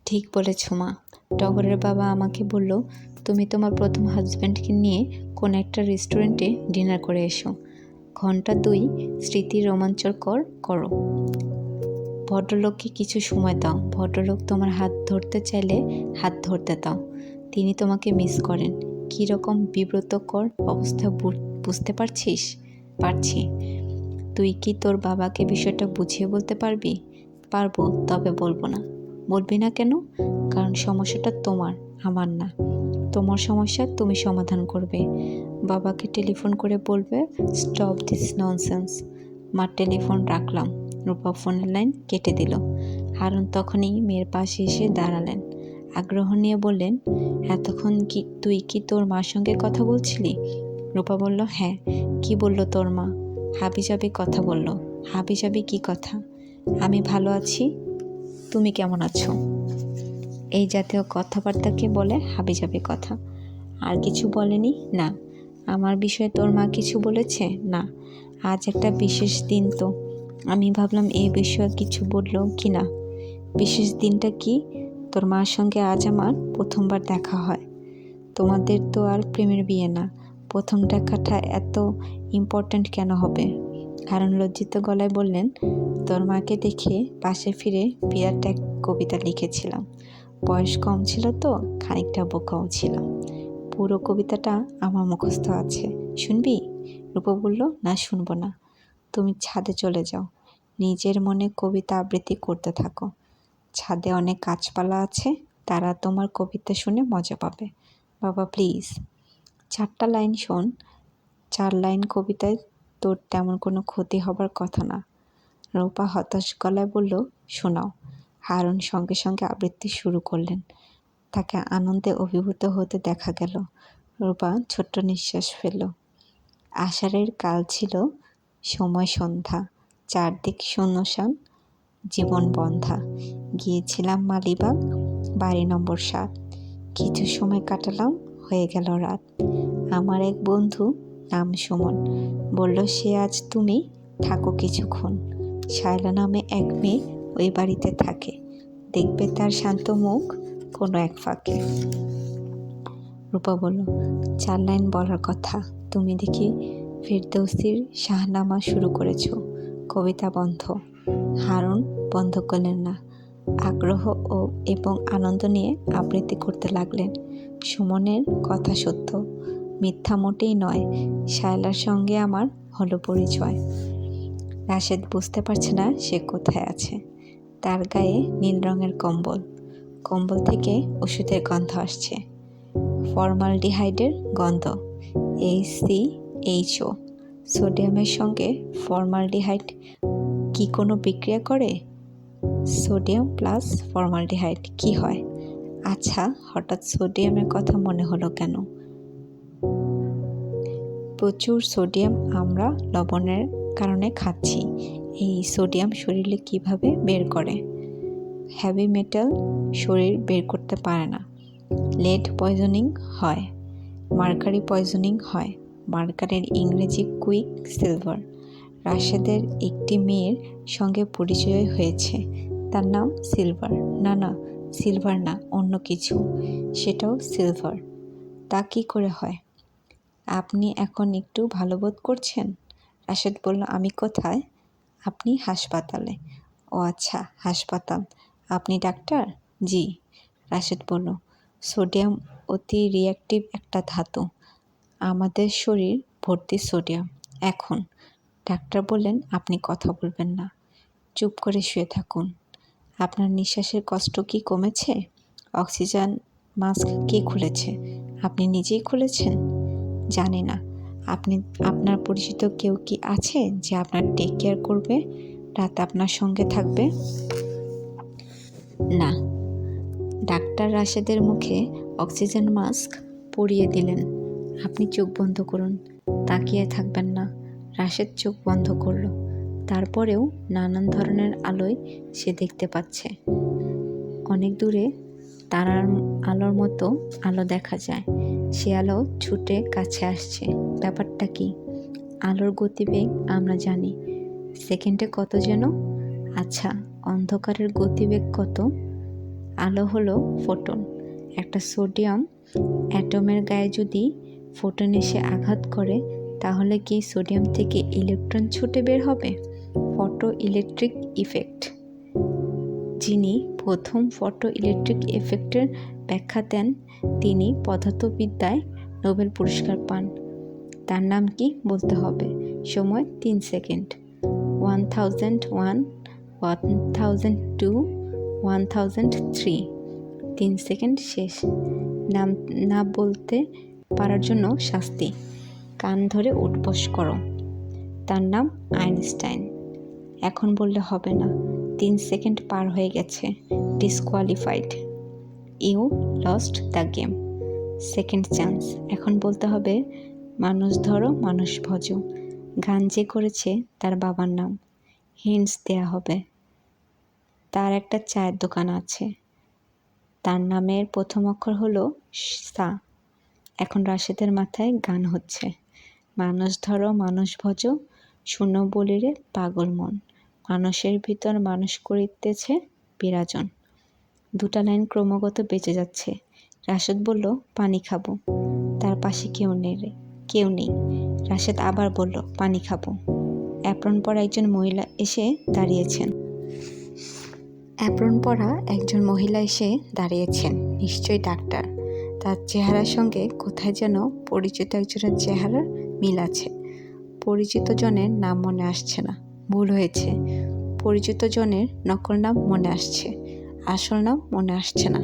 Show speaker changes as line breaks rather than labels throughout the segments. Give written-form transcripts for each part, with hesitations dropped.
ঠিক বলেছ মা। টগরের বাবা আমাকে বলল, তুমি তোমার প্রথম হাজব্যান্ডকে নিয়ে কোন একটা রেস্টুরেন্টে ডিনার করে এসো। ঘন্টা 2 স্মৃতি রোমাঞ্চকর করো। ভদ্রলোককে কিছু সময় দাও। ভদ্রলোক তোমার হাত ধরতে চাইলে হাত ধরতে দাও। তিনি তোমাকে মিস করেন। কী রকম বিব্রতকর অবস্থা বুঝতে পারছিস? পারছি। তুই কি তোর বাবাকে বিষয়টা বুঝিয়ে বলতে পারবি? পারবো, তবে বলবো না। বলবি না কেন? কারণ সমস্যাটা তোমার, আমার না। তোমার সমস্যা তুমি সমাধান করবে। বাবাকে টেলিফোন করে বলবে, স্টপ দিস ননসেন্স। মার টেলিফোন রাখলাম। রূপা ফোনের লাইন কেটে দিল। হারুন তখনই মেয়ের পাশে এসে দাঁড়ালেন। আগ্রহ নিয়ে বললেন, এতক্ষণ তুই কি তোর মার সঙ্গে কথা বলছিলি? রূপা বলল, হ্যাঁ। কি বলল তোর মা? হাবিজাবি কথা বলল। হাবিজাবি কি কথা? আমি ভালো আছি, তুমি কেমন আছো, এই জাতীয় কথাবার্তাকে বলে হাবিজাবি কথা। আর কিছু বলেনি? না। আমার বিষয়ে তোর মা কিছু বলেছে? না। আজ একটা বিশেষ দিন তো, আমি ভাবলাম এই বিষয়ে কিছু বললো কি না। বিশেষ দিনটা কি? তোর মার সঙ্গে আজ আমার প্রথমবার দেখা হয়। তোমাদের তো আর প্রেমের বিয়ে না, প্রথম দেখাটা এত ইম্পর্ট্যান্ট কেন হবে? কারণ লজ্জিত গলায় বললেন, তোর মাকে দেখে পাশে ফিরে বিরাট এক কবিতা লিখেছিলাম। বয়স কম ছিল তো, খানিকটা বোকাও ছিলাম। পুরো কবিতাটা আমার মুখস্থ আছে, শুনবি? রূপা বলল, না, শুনবো না। তুমি ছাদে চলে যাও, নিজের মনে কবিতা আবৃত্তি করতে থাকো। ছাদে অনেক গাছপালা আছে, তারা তোমার কবিতা শুনে মজা পাবে। বাবা প্লিজ। 4টা লাইন শোন। 4 লাইন কবিতায় তোর তেমন কোনো ক্ষতি হবার কথা না। রূপা হতাশ গলায় বলল, শোনাও। হারুন সঙ্গে সঙ্গে আবৃত্তি শুরু করলেন। তাকে আনন্দে অভিভূত হতে দেখা গেল। রূপা ছোট্ট নিঃশ্বাস ফেলল। আষাঢ়ের কাল ছিল, সময় সন্ধ্যা, চারদিক শূন্যশান, জীবন বন্ধা। গিয়েছিলাম মালিবাগ, বাড়ি নম্বর 7। কিছু সময় কাটালাম, হয়ে গেল রাত। আমার এক বন্ধু, নাম সুমন, বলল সে আজ তুমি থাকো কিছুক্ষণ। শায়লা নামে এক মেয়ে ওই বাড়িতে থাকে, দেখবে তার শান্ত মুখ কোনো এক ফাঁকে। রূপা বলল, 4 লাইন বলার কথা, তুমি দেখি ফেরদৌসির শাহনামা শুরু করেছ। কবিতা বন্ধ। হারুন বন্ধ করলেন না। আগ্রহ এবং আনন্দ নিয়ে আবৃত্তি করতে লাগলেন। সুমনের কথা সত্য, মিথ্যা মোটেই নয়। শায়লার সঙ্গে আমার হলো পরিচয়। রাশেদ বুঝতে পারছে না সে কোথায় আছে। তার গায়ে নীল রঙের কম্বল, কম্বল থেকে ওষুধের গন্ধ আসছে, ফর্মালডিহাইডের গন্ধ। HCHO, সোডিয়ামের সঙ্গে ফর্মালডিহাইড কি কোনো বিক্রিয়া করে? সোডিয়াম প্লাস ফর্মালডিহাইড কি হয়? আচ্ছা, হঠাৎ সোডিয়ামের কথা মনে হলো কেন? প্রচুর সোডিয়াম আমরা লবণের কারণে খাচ্ছি। এই সোডিয়াম শরীরে কিভাবে বের করে? হেভি মেটাল শরীর বের করতে পারে না। লেড পয়জনিং হয়, মার্কারি পয়জনিং হয়। মার্কারের ইংরেজি কুইক সিলভার। রাশেদের একটি মেয়ের সঙ্গে পরিচয় হয়েছে, তার নাম সিলভার। না না, সিলভার না, অন্য কিছু, সেটাও সিলভার। তা কি করে হয়? আপনি এখন একটু ভালো বোধ করছেন? রাশেদ বলল, আমি কোথায়? আপনি হাসপাতালে। ও আচ্ছা, হাসপাতাল। আপনি ডাক্তার? জি। রাশেদ বলল, সোডিয়াম অতি রিঅ্যাক্টিভ একটা ধাতু, আমাদের শরীর ভর্তি সোডিয়াম। এখন ডাক্তার বললেন, আপনি কথা বলবেন না, চুপ করে শুয়ে থাকুন। আপনার নিঃশ্বাসের কষ্ট কি কমেছে? অক্সিজেন মাস্ক কে খুলেছে? আপনি নিজেই খুলেছেন? জানি না। আপনার পরিচিত কেউ কি আছে যে আপনার টেক কেয়ার করবে, রাত আপনার সঙ্গে থাকবে? না। ডাক্তার রাশেদের মুখে অক্সিজেন মাস্ক পরিয়ে দিলেন। আপনি চোখ বন্ধ করুন, তাকিয়ে থাকবেন না। রাশেদ চোখ বন্ধ করল। তারপরেও নানান ধরনের আলোয় সে দেখতে পাচ্ছে। অনেক দূরে তারার আলোর মতো আলো দেখা যায়। সে আলো ছুটে কাছে আসছে। ব্যাপারটা কি? আলোর গতিবেগ আমরা জানি, সেকেন্ডে কত যেন। আচ্ছা, অন্ধকারের গতিবেগ কত? আলো হলো ফোটন। একটা সোডিয়াম অ্যাটমের গায়ে যদি ফোটন এসে আঘাত করে, তাহলে কি সোডিয়াম থেকে ইলেকট্রন ছুটে বের হবে? Photo electric effect. যিনি প্রথম ফটো ইলেকট্রিক ইফেক্টের ব্যাখ্যা দেন, তিনি পদার্থবিদ্যায় নোবেল পুরস্কার পান। তার নাম কি বলতে হবে? সময় 3 সেকেন্ড। 1001, 1002, 1003। 3 সেকেন্ড শেষ। নাম না বলতে পারার জন্য শাস্তি, কান ধরে উঠবোস করো। তার নাম আইনস্টাইন। এখন বললে হবে না, 3 সেকেন্ড পার হয়ে গেছে, disqualified. You lost the game. Second chance. এখন বলতে হবে, মানুষ ধরো মানুষ ভজো। গান যে করেছে তার বাবার নাম। হিন্টস দেয়া হবে। তার একটা চায়ের দোকান আছে, তার নামের প্রথম অক্ষর হলো সা। এখন রাশেদের মাথায় গান হচ্ছে, মানুষ ধরো মানুষ ভজো, শূন্য বলিরে পাগল মন, মানুষের ভিতর মানুষ করিতেছে বিরাজন। দুটা লাইন ক্রমাগত বেঁচে যাচ্ছে। রাশেদ বলল, পানি খাবো। তার পাশে কেউ নেই। রাশেদ আবার বলল, পানি খাবো। অ্যাপ্রন পরা একজন মহিলা এসে দাঁড়িয়েছেন। নিশ্চয়ই ডাক্তার। তার চেহারার সঙ্গে কোথায় যেন পরিচিত একজনের চেহারার মিল আছে। পরিচিত জনের নাম মনে আসছে না, ভুল হয়েছে। পরিচিত জনের নকল নাম মনে আসছে, আসল নাম মনে আসছে না।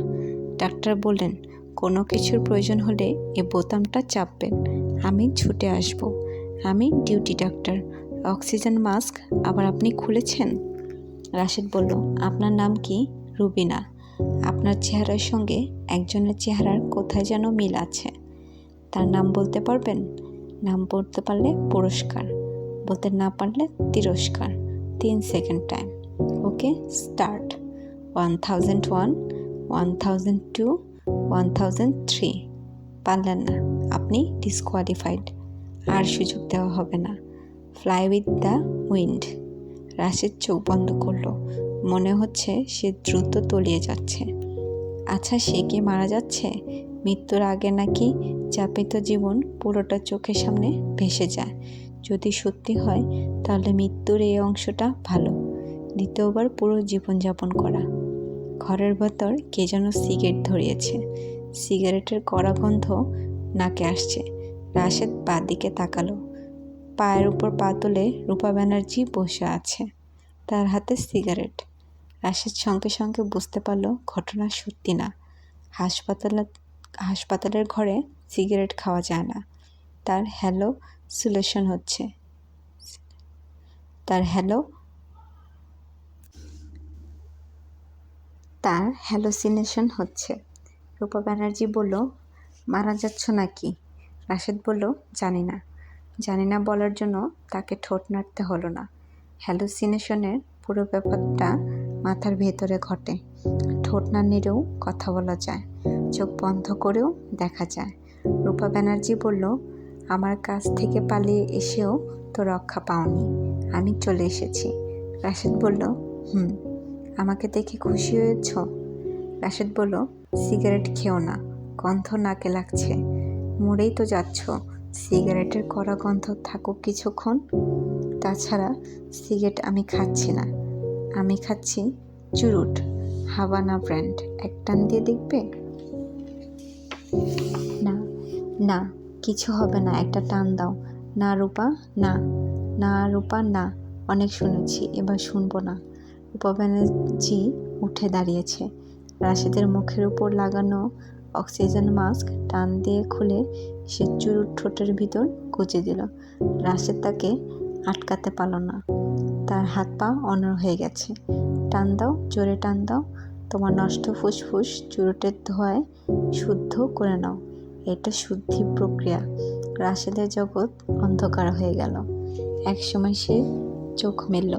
ডাক্তার বললেন, কোনো কিছুর প্রয়োজন হলে এই বোতামটা চাপবেন, আমি ছুটে আসব। আমি ডিউটি ডাক্তার। অক্সিজেন মাস্ক আবার আপনি খুলেছেন? রাশেদ বলল, আপনার নাম কি? রুবিনা। আপনার চেহারার সঙ্গে একজনের চেহারার কোথায় যেন মিল আছে। তার নাম বলতে পারবেন? নাম বলতে পারলে পুরস্কার, বলতে না পারলে তিরস্কার। 3 সেকেন্ড টাইম। ওকে, স্টার্ট। 1001, 1002, 1003। পারলেন না, আপনি ডিসকোয়ালিফাইড। আর সুযোগ দেওয়া হবে না। Fly with the wind. Rashed চোখ বন্ধ করল। মনে হচ্ছে সে দ্রুত তলিয়ে যাচ্ছে। আচ্ছা, সে কি মারা যাচ্ছে? মৃত্যুর আগে নাকি যাপিত জীবন পুরোটা চোখের সামনে ভেসে যায়। যদি সত্যি হয়, তাহলে মৃত্যুর এই অংশটা ভালো, দ্বিতীয়বার পুরো জীবনযাপন করা। ঘরের ভেতর কে যেন সিগারেট ধরিয়েছে। সিগারেটের কড়া গন্ধ নাকে আসছে। রাশেদ পা দিকে তাকালো। পায়ের উপর পা তুলে রূপা ব্যানার্জি বসে আছে, তার হাতে সিগারেট। রাশেদ সঙ্গে সঙ্গে বুঝতে পারল ঘটনা সত্যি না। হাসপাতালের ঘরে সিগারেট খাওয়া যায় না। তার হ্যালোসিনেশন হচ্ছে। রূপা ব্যানার্জি বলল, মারা যাচ্ছ নাকি? রাশেদ বলল, জানি না বলার জন্য তাকে ঠোঁট নাড়তে হলো না। হ্যালোসিনেশনের পুরো ব্যাপারটা মাথার ভেতরে ঘটে। ঠোঁট না নেড়েও কথা বলা যায়, চোখ বন্ধ করেও দেখা যায়। রূপা ব্যানার্জি বলল, আমার কাছ থেকে পালিয়ে এসেও তো রক্ষা পাওনি, আমি চলে এসেছি। রাশেদ বলল, আমাকে দেখে খুশি হয়েছ? রাশেদ বলল, সিগারেট খেও না, গন্ধ নাকে লাগছে। মরেই তো যাচ্ছ, সিগারেটের কড়া গন্ধ থাকুক কিছুক্ষণ। তাছাড়া সিগারেট আমি খাচ্ছি না, আমি খাচ্ছি চুরুট, হাভানা ব্র্যান্ড। এক টান দিয়ে দেখবে? না, কিছু হবে না, একটা টান দাও। না রূপা, না, অনেক শুনেছি, এবার শুনবো না। রূপা ব্যানার্জি উঠে দাঁড়িয়েছে। রাশেদের মুখের উপর লাগানো অক্সিজেন মাস্ক টান দিয়ে খুলে সে চুরুট ঠোঁটের ভিতর গুজে দিল। রাশেদ তাকে আটকাতে পারল না। তার হাত পা অনড় হয়ে গেছে। টান দাও, জোরে টান দাও, তোমার নষ্ট ফুসফুস চুরুটের ধোঁয়ায় শুদ্ধ করে নাও। এটা শুদ্ধি প্রক্রিয়া। রাশেদের জগৎ অন্ধকার হয়ে গেল। একসময় সে চোখ মেলল।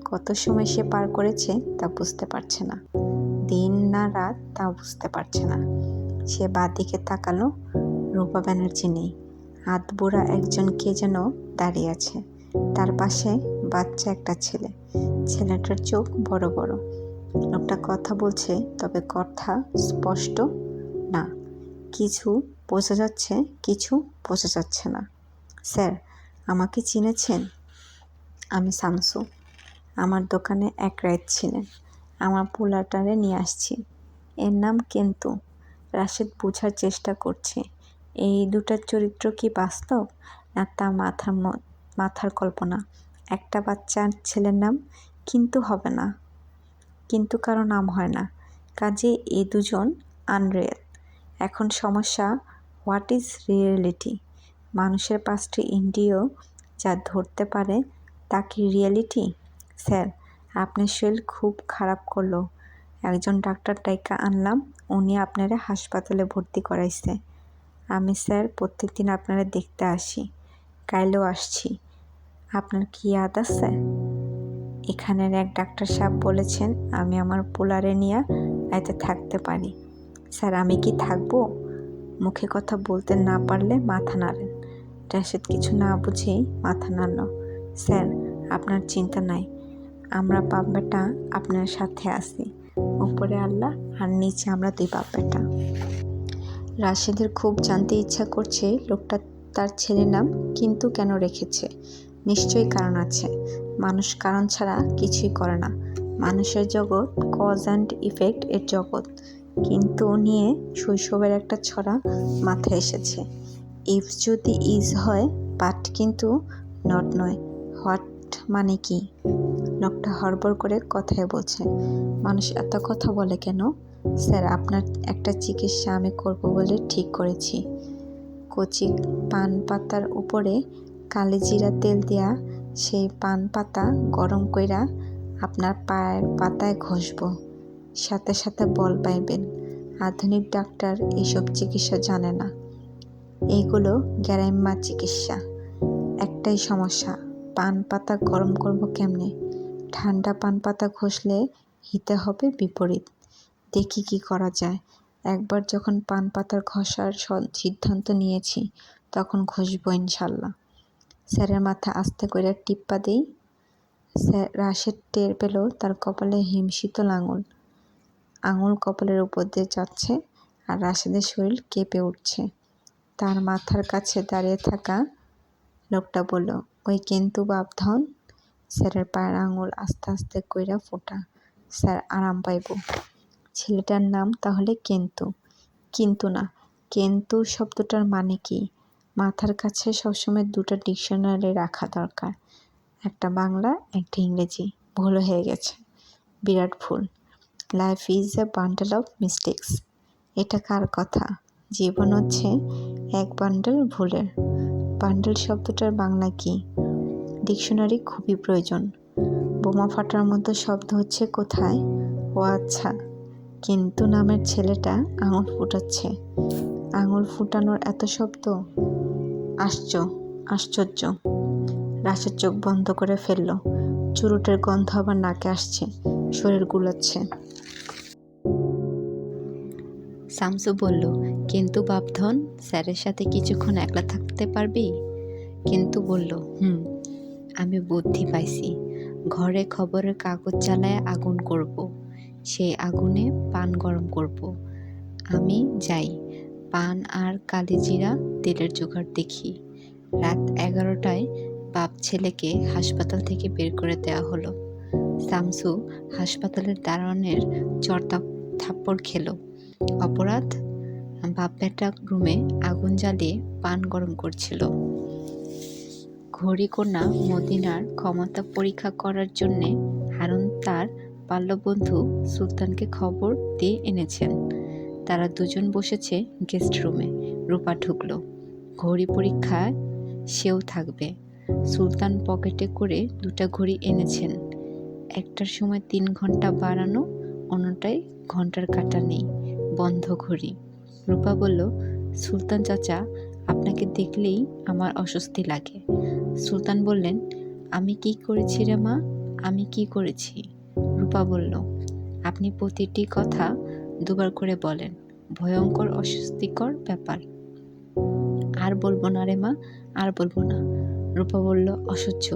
কত সময় সে পার করেছে তা বুঝতে পারছে না, দিন না রাত তা বুঝতে পারছে না। সে বাঁদিকে তাকালো, রূপা ব্যানার্জি নেই। আধবুড়া একজন কে যেন দাঁড়িয়ে আছে। তার পাশে বাচ্চা একটা ছেলে। ছেলেটার চোখ বড় বড়, লোকটা কথা বলছে, তবে কথা স্পষ্ট না। কিছু বোঝা যাচ্ছে, কিছু বোঝা যাচ্ছে না। স্যার, আমাকে চিনেছেন? আমি শামসু। আমার দোকানে এক রাত ছিলেন। আমার পোলাটারে নিয়ে আসছি। এর নাম কেন্তু। রাশেদ বোঝার চেষ্টা করছে এই দুটার চরিত্র কি বাস্তব না তার মাথার কল্পনা। একটা বাচ্চা ছেলের নাম কিন্তু হবে না, কিন্তু কারো নাম হয় না, কাজে এ দুজন আনরিয়েল। এখন সমস্যা, হোয়াট ইজ রিয়েলিটি? মানুষের 5টি ইন্দ্রিয় যা ধরতে পারে তা কি রিয়েলিটি? স্যার, আপনার শরীর খুব খারাপ করলো। একজন ডাক্তার ডাইকা আনলাম, উনি আপনারা হাসপাতালে ভর্তি করাইছে। আমি স্যার প্রত্যেকদিন আপনারা দেখতে আসি, কাইলেও আসছি। আপনার কি ইয়াদ আছে? এখানের এক ডাক্তার সাহেব বলেছেন আমি আমার পোলারে নিয়ে রাতে থাকতে পারি। স্যার, আমি কি থাকবো? মুখে কথা বলতে না পারলে মাথা নাড়েন। রাশেদ কিছু না বুঝেই মাথা নাড়ল। স্যার, আপনার চিন্তা নাই, আমরা বাপ বেটা আপনার সাথে আছি। উপরে আল্লাহ আর নিচে আমরা 2 বাপ বেটা। রাশেদের খুব জানতে ইচ্ছা করছে লোকটা তার ছেলের নাম কিন্তু কেন রেখেছে। নিশ্চয়ই কারণ আছে। মানুষ কারণ ছাড়া কিছুই করে না। মানুষের জগৎ কজ অ্যান্ড ইফেক্ট এর জগৎ। কিন্তু নিয়ে শৈশবের একটা ছড়া মাথায় এসেছে। ইফ যদি ইজ হয়, বাট কিন্তু নট নয়। হোয়াট মানে কি? লোকটা হড়বড় করে কথায় বলছে। মানুষ এত কথা বলে কেন? স্যার, আপনার একটা চিকিৎসা আমি করব বলে ঠিক করেছি। কচি পান পাতার উপরে কালিজিরা তেল দেয়া সেই পান পাতা গরম কইরা আপনার পায়ের পাতায় ঘষব, সাথে সাথে বল পাইবেন। আধুনিক ডাক্তার এইসব চিকিৎসা জানে না, এইগুলো গ্যারাম্মা চিকিৎসা। একটাই সমস্যা, পান পাতা গরম করব কেমনে? ঠান্ডা পান পাতা ঘষলে হিতে হবে বিপরীত। দেখি কি করা যায়। একবার যখন পান পাতার ঘষার সিদ্ধান্ত নিয়েছি, তখন ঘষব ইনশাল্লাহ। স্যারের মাথা আস্তে করে টিপ্পা দেই। স্যার, রাশেদ টের পেল তার কপালে হিমশীতল আঙুল কপালের উপর দিয়ে যাচ্ছে, আর রাশেদের শরীর কেঁপে উঠছে। তার মাথার কাছে দাঁড়িয়ে থাকা লোকটা বলল, ওই কিন্তু বাপধন। স্যারের পায়ের আঙুল আস্তে আস্তে কইরা ফোটা। স্যার, আরাম পাইব। ছেলেটার নাম তাহলে কেন্তু? কিন্তু না, কেন্তু শব্দটার মানে কি? মাথার কাছে সবসময় 2টা ডিকশনারি রাখা দরকার, একটা বাংলা একটা ইংরেজি। ভুল হয়ে গেছে, বিরাট ভুল। Life is a bundle of mistakes. এটা কার কথা? জীবন হচ্ছে এক বান্ডেল ভুলের। বান্ডেল শব্দটার বাংলা কি? ডিকশনারি খুবই প্রয়োজন। বোমা ফাটার মতো শব্দ হচ্ছে কোথায়? ও আচ্ছা, কিন্তু নামের ছেলেটা আঙুল ফুটাচ্ছে। আঙুল ফুটানোর এত শব্দ? আশ্চর্য। রাশেদ চোখ বন্ধ করে ফেলল। চুরুটের গন্ধ আবার নাকে আসছে, শরীর গুলাচ্ছে। শামসু বলল, কিন্তু বাপধন, স্যারের সাথে কিছুক্ষণ একলা থাকতে পারবি? কিন্তু বলল, আমি বুদ্ধি পাইছি। ঘরে খবরের কাগজ জ্বালায় আগুন করব, সেই আগুনে পান গরম করব। আমি যাই, পান আর কালিজিরা তেলের জোগাড় দেখি। রাত 11টায় বাপ ছেলেকে হাসপাতাল থেকে বের করে দেওয়া হলো। শামসু হাসপাতালের দারোয়ানের থাপ্পড় খেলো। অপরাধ? বাপ বেটা রুমে আগুন জ্বালিয়ে পান গরম করছিল। ঘড়িকন্যা মদিনার ক্ষমতা পরীক্ষা করার জন্যে হারুন তার বাল্যবন্ধু সুলতানকে খবর দিয়ে এনেছেন। তারা দুজন বসেছে গেস্ট রুমে। রূপা ঢুকলো। ঘড়ি পরীক্ষায় সেও থাকবে। সুলতান পকেটে করে 2টা ঘড়ি এনেছেন। একটার সময় 3 ঘন্টা বাড়ানো, অন্যটায় ঘন্টার কাঁটা নেই, বন্ধ ঘড়ি। রূপা বলল, সুলতান চাচা, আপনাকে দেখলেই আমার অস্বস্তি লাগে। সুলতান বললেন, আমি কি করেছি রে মা? আমি কি করেছি? রূপা বলল, আপনি প্রতিটি কথা 2বার করে বলেন, ভয়ঙ্কর অস্বস্তিকর ব্যাপার। আর বলবো না রে মা, আর বলবো না। রূপা বলল, অসহ্য।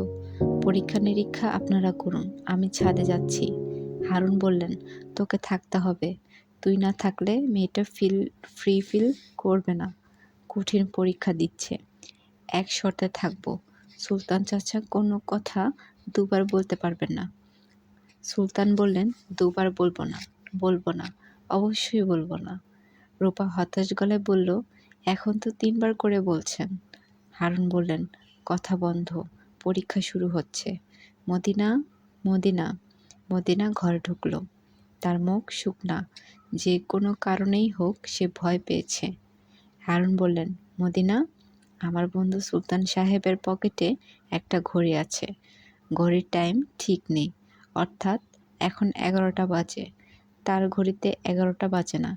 পরীক্ষা নিরীক্ষা আপনারা করুন, আমি ছাদে যাচ্ছি। হারুন বললেন, তোকে থাকতে হবে। তুই না থাকলে মেয়েটা ফ্রি ফিল করবে না। কঠিন পরীক্ষা দিচ্ছে। এক শর্তে থাকবো, সুলতান চাচা কোনো কথা দুবার বলতে পারবেন না। সুলতান বললেন, দুবার বলবো না, অবশ্যই বলবো না। রূপা হতাশ গলায় বলল, এখন তো 3বার করে বলছেন। হারুন বললেন, কথা বন্ধ, পরীক্ষা শুরু হচ্ছে। মদিনা মদিনা মদিনা ঘরে ঢুকলো। তার মুখ শুকনা, যে কোনো কারণেই হোক সে ভয় পেয়েছে। হারুন বললেন, মদিনা, আমার বন্ধু সুলতান সাহেবের পকেটে একটা ঘড়ি আছে। ঘড়ির টাইম ঠিক নেই, অর্থাৎ এখন 11টা বাজে। তার ঘড়িতে 11টা বাজে না।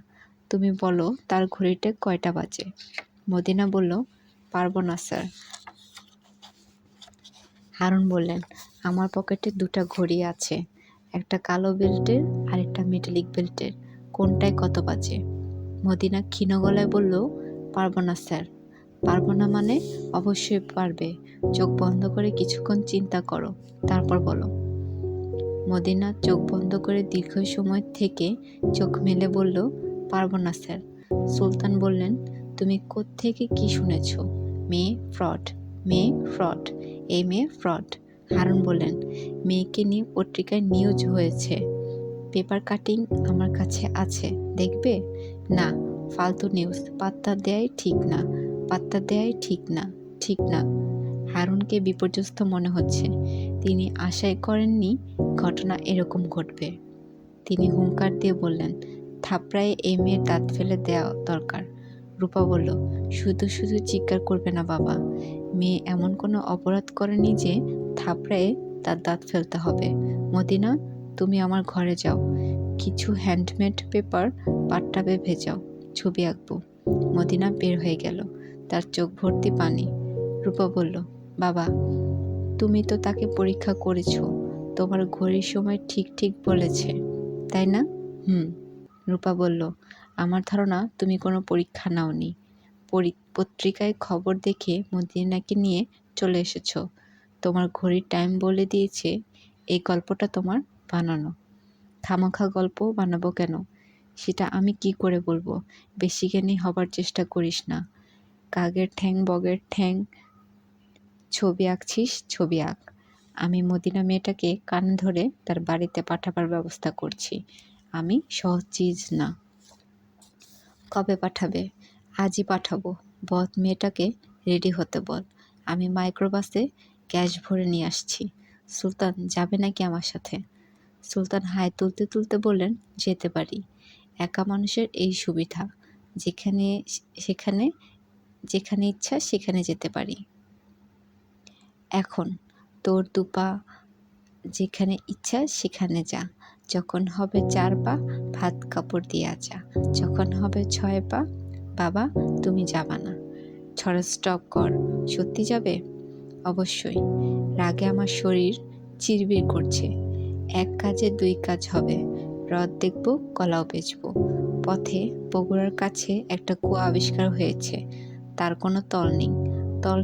তুমি বলো তার ঘড়িতে কয়টা বাজে? মদিনা বলল, পারবো না স্যার। হারুন বললেন, আমার পকেটে 2টা ঘড়ি আছে, একটা কালো বেল্টের আর একটা মেটালিক বেল্টের। কোনটায় কত বাজে? মদিনা ক্ষীণ গলায় বলল, পারবো না স্যার। পারবো না মানে? অবশ্যই পারবে। চোখ বন্ধ করে কিছুক্ষণ চিন্তা করো, তারপর বলো। মদিনা চোখ বন্ধ করে দীর্ঘ সময় থেকে চোখ মেলে বলল, পারবো না স্যার। সুলতান বললেন, তুমি কোত্থেকে কি শুনেছ? মেয়ে ফ্রড, মেয়ে ফ্রড, এই মেয়ে ফ্রড। হারুন বললেন, মেয়েকে নিয়ে পত্রিকায় নিউজ হয়েছে, পেপার কাটিং আমার কাছে আছে, দেখবে? না, ফালতু নিউজ, পাত্তা দেয়াই ঠিক না। হারুনকে বিপর্যস্ত মনে হচ্ছে। তিনি আশাই করেননি ঘটনা এরকম ঘটবে। তিনি হুঙ্কার দিয়ে বললেন, থাপড়ায় এই মেয়ের দাঁত ফেলে দেওয়া দরকার। রূপা বলল, শুধু চিৎকার করবে না বাবা। মেয়ে এমন কোনো অপরাধ করেনি যে থাপড়ায় তার দাঁত ফেলতে হবে। মদিনা, তুমি আমার ঘরে যাও, কিছু হ্যান্ডমেড পেপার বাথটাবে ভেজাও, ছবি আঁকবো। মদিনা বের হয়ে গেল, তার চোখ ভর্তি পানি। রূপা বলল, বাবা, তুমি তো তাকে পরীক্ষা করেছো, তোমার ঘড়ির সময় ঠিক বলেছে, তাই না? রূপা বলল, আমার ধারণা তুমি কোনো পরীক্ষা নাওনি। পত্রিকায় খবর দেখে মদিনাকে নিয়ে চলে এসেছো। তোমার ঘড়ির টাইম বলে দিয়েছে। এই গল্পটা তোমার বানানো। খামাখা গল্প বানাবো কেন? সেটা আমি কি করে বলবো? বেশি জ্ঞানী হবার চেষ্টা করিস না। কাকের ঠ্যাং বগের ঠ্যাং, ছবি আঁকছিস, ছবি আঁক। আমি মদিনা মেয়েটাকে কানে ধরে তার বাড়িতে পাঠাবার ব্যবস্থা করছি। আমি সহজ চিজ না। কবে পাঠাবে? আজই পাঠাবো। বদ মেয়েটাকে রেডি হতে বল, আমি মাইক্রোবাসে গ্যাস ভরে নিয়ে আসছি। সুলতান যাবে নাকি আমার সাথে? সুলতান হাই তুলতে তুলতে বললেন, যেতে পারি। একা মানুষের এই সুবিধা, যেখানে ইচ্ছা সেখানে যেতে পারি। এখন তোর 2 পা, যেখানে ইচ্ছা সেখানে যা। যখন হবে 4 পা, ভাত কাপড় দিয়ে আচা। যখন হবে 6 পা, বাবা তুমি যাবা না। ছড়া স্টপ কর। সত্যি যাবে? অবশ্যই। রাগে আমার শরীর চিরবির করছে। 1 কাজে 2 কাজ হবে। হ্রদ দেখব, কলাও বেচবো। পথে বগুড়ার কাছে একটা কুয়া আবিষ্কার হয়েছে, তার কোনো তল নেই। তল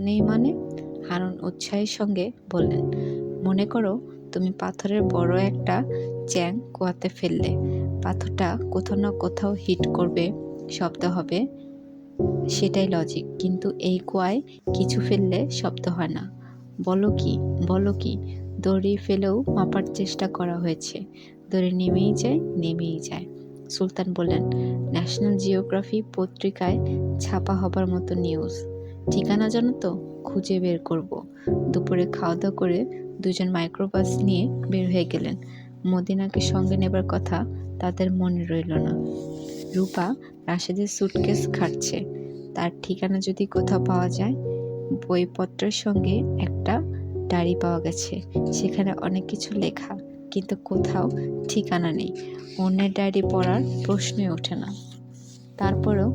নেই মানে? হারুন উৎসাহের সঙ্গে বললেন, মনে করো তুমি পাথরের বড় একটা চ্যাং কুয়াতে ফেললে। পাথরটা কোথাও না কোথাও হিট করবে, শব্দ হবে, সেটাই লজিক। কিন্তু এই কুয়ায় কিছু ফেললে শব্দ হয় না। বলো কি? দড়ি ফেলেও মাপার চেষ্টা করা হয়েছে, দড়ি নেমেই যায়। সুলতান বললেন, ন্যাশনাল জিওগ্রাফি পত্রিকায় ছাপা হবার মতো নিউজ। ঠিকানা জানো তো? খুঁজে বের করব। দুপুরে খাওয়া দাওয়া করে দুজন মাইক্রোবাস নিয়ে বের হয়ে গেলেন। মদিনাকে সঙ্গে নেবার কথা তাদের মনে রইল না। রূপা রাশেদের সুটকেস ঘাঁটছে, তার ঠিকানা যদি কোথাও পাওয়া যায়। বইপত্রের সঙ্গে একটা ডায়েরি পাওয়া গেছে, সেখানে অনেক কিছু লেখা, কিন্তু কোথাও ঠিকানা নেই। অন্যের ডায়েরি পড়ার প্রশ্নই ওঠে না। তারপরেও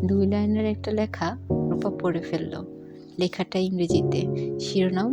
2 লাইনের একটা লেখা রূপা পড়ে ফেলল। লেখাটা ইংরেজিতে, শিরোনাম